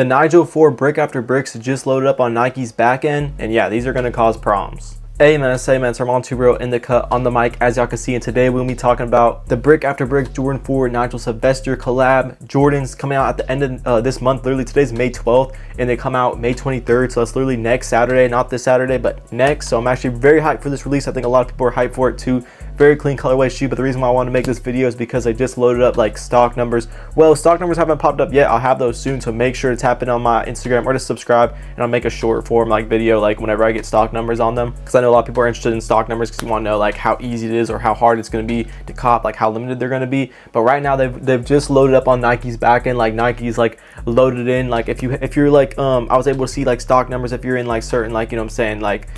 The Nigel 4 brick after bricks just loaded up on Nike's back end, and yeah, these are going to cause problems. Hey man, it's Armand Tubro in the cut on the mic, as y'all can see, and today we'll be talking about the brick after brick Jordan 4 Nigel Sylvester collab. Jordans coming out at the end of this month. Literally today's May 12th and they come out May 23rd, so that's literally next Saturday, not this Saturday but next. So I'm actually very hyped for this release. I think a lot of people are hyped for it too. Very clean colorway shoe, but the reason why I wanted to make this video is because I just loaded up like stock numbers. Well, stock numbers haven't popped up yet. I'll have those soon, so make sure to tap in on my Instagram or to subscribe, and I'll make a short form like video like whenever I get stock numbers on them, because I know a lot of people are interested in stock numbers because you want to know like how easy it is or how hard it's going to be to cop, like how limited they're going to be. But right now they've just loaded up on Nike's backend. Like Nike's like loaded in, like if you're like I was able to see like stock numbers if you're in like certain, like, you know what I'm saying, like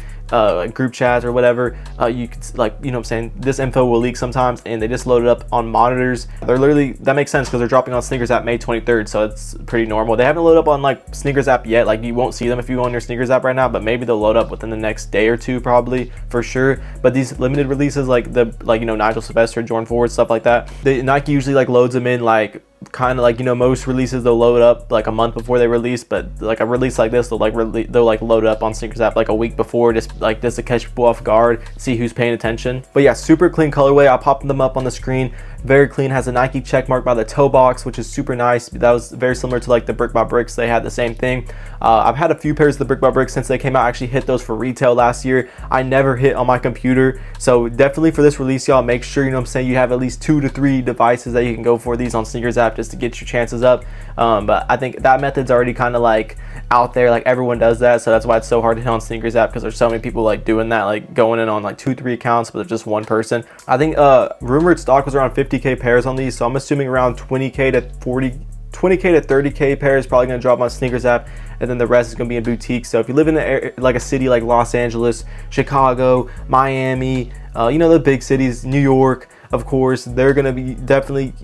group chats or whatever, you could, like, you know what I'm saying, this info will leak sometimes, and they just loaded up on monitors. They're literally, that makes sense because they're dropping on Sneakers app May 23rd, so it's pretty normal. They haven't loaded up on like Sneakers app yet. Like you won't see them if you go on your Sneakers app right now, but maybe they'll load up within the next day or two, probably, for sure. But these limited releases like you know, Nigel Sylvester, Jordan 4, stuff like that, Nike usually like loads them in like kind of like, you know, most releases they'll load up like a month before they release, but like a release like this, they'll like load it up on Sneakers app like a week before, just to catch people off guard, see who's paying attention. But yeah, super clean colorway. I'll pop them up on the screen. Very clean, has a Nike check mark by the toe box, which is super nice. That was very similar to like the brick by bricks. They had the same thing. I've had a few pairs of the brick by bricks since they came out. I actually hit those for retail last year. I never hit on my computer, so definitely for this release, y'all, make sure, you know what I'm saying, you have at least 2 to 3 devices that you can go for these on Sneakers app just to get your chances up. But I think that method's already kind of like out there, like everyone does that, so that's why it's so hard to hit on Sneakers app, because there's so many people like doing that, like going in on like 2-3 accounts, but there's just one person. I think rumored stock was around 50k pairs on these, so I'm assuming around 20k to 30k pairs probably gonna drop on Sneakers app, and then the rest is gonna be in boutiques. So if you live in the area, like a city like Los Angeles, Chicago, Miami, you know, the big cities, New York, of course, they're gonna be definitely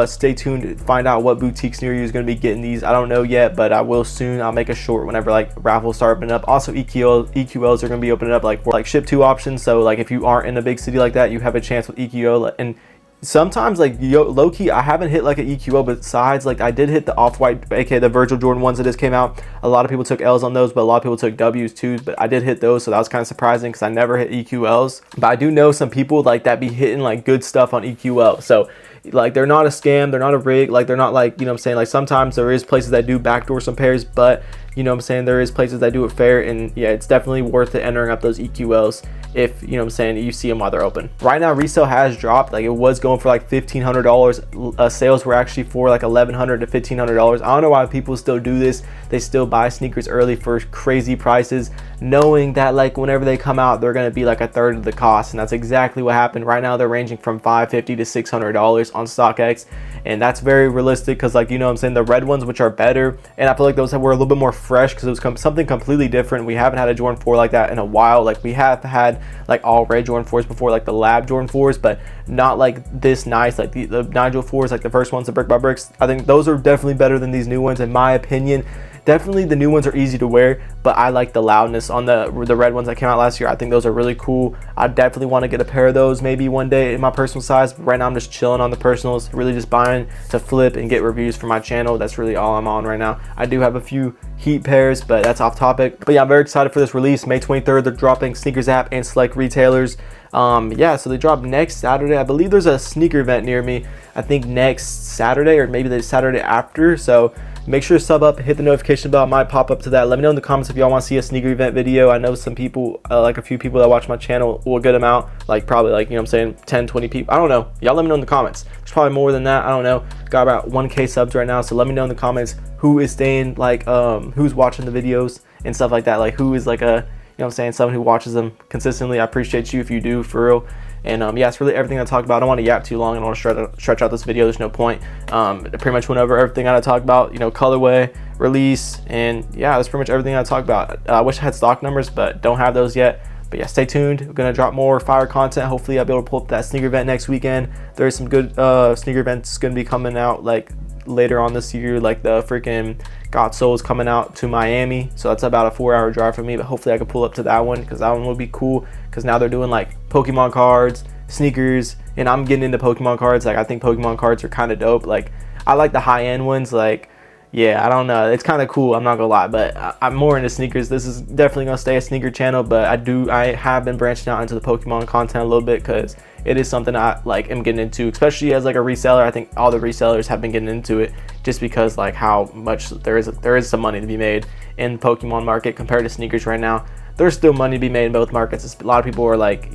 stay tuned to find out what boutiques near you is gonna be getting these. I don't know yet, but I will soon. I'll make a short whenever like raffles start opening up. Also, EQLs are gonna be opening up like for like ship to options. So like if you aren't in a big city like that, you have a chance with EQL. And sometimes like low key, I haven't hit like an EQO, besides like I did hit the off-white, aka the Virgil Jordan ones that just came out. A lot of people took L's on those, but a lot of people took W's too, but I did hit those, so that was kind of surprising because I never hit EQLs. But I do know some people like that be hitting like good stuff on EQL, so like they're not a scam, they're not a rig, like they're not like, you know what I'm saying, like sometimes there is places that do backdoor some pairs, but you know what I'm saying, there is places that do it fair, and yeah, it's definitely worth it entering up those EQLs if, you know what I'm saying, you see them while they're open. Right now resale has dropped. Like it was going for like $1,500. Sales were actually for like $1,100 to $1,500. I don't know why people still do this. They still buy sneakers early for crazy prices, knowing that like whenever they come out they're going to be like a third of the cost, and that's exactly what happened. Right now they're ranging from $550 to $600 on StockX, and that's very realistic because, like, you know what I'm saying, the red ones, which are better, and I feel like those were a little bit more fresh because it was something completely different. We haven't had a Jordan 4 like that in a while. Like we have had like all red Jordan 4s before, like the lab Jordan 4s, but not like this nice. Like the Nigel 4s, like the first ones, the brick by bricks, I think those are definitely better than these new ones in my opinion. Definitely the new ones are easy to wear, but I like the loudness on the red ones that came out last year. I think those are really cool. I definitely want to get a pair of those maybe one day in my personal size, but right now I'm just chilling on the personals, really just buying to flip and get reviews for my channel. That's really all I'm on right now. I do have a few heat pairs, but that's off topic. But yeah, I'm very excited for this release. May 23rd, they're dropping Sneakers app and select retailers. Yeah, so they drop next Saturday. I believe there's a sneaker event near me, I think next Saturday or maybe the Saturday after, so make sure to sub up, hit the notification bell. It might pop up to that. Let me know in the comments if y'all want to see a sneaker event video. I know some people, like a few people that watch my channel, will a good amount, like probably like, you know what I'm saying, 10-20 people. I don't know, y'all let me know in the comments. There's probably more than that, I don't know. Got about 1k subs right now, so let me know in the comments who is staying, like who's watching the videos and stuff like that, like who is like a, you know what I'm saying, someone who watches them consistently. I appreciate you if you do, for real. And yeah, it's really everything I talked about. I don't want to yap too long. I don't want to stretch out this video. There's no point. Pretty much went over everything I talked about, you know, colorway, release, and yeah, that's pretty much everything I talked about. I wish I had stock numbers, but don't have those yet. But yeah, stay tuned. We're gonna drop more fire content. Hopefully I'll be able to pull up that sneaker event next weekend. There's some good sneaker events gonna be coming out like later on this year, like the freaking Got Souls coming out to Miami, so that's about a 4-hour drive for me, but hopefully I can pull up to that one because that one will be cool, because now they're doing like Pokemon cards, sneakers, and I'm getting into Pokemon cards. Like I think Pokemon cards are kind of dope. Like I like the high-end ones, like yeah, I don't know. It's kind of cool. I'm not gonna lie, but I'm more into sneakers. This is definitely gonna stay a sneaker channel, but I have been branching out into the Pokemon content a little bit because it is something I like am getting into, especially as like a reseller. I think all the resellers have been getting into it just because like how much there is some money to be made in Pokemon market compared to sneakers right now. There's still money to be made in both markets. A lot of people are like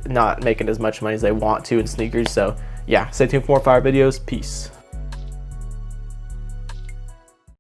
not making as much money as they want to in sneakers. So yeah, stay tuned for more fire videos. Peace.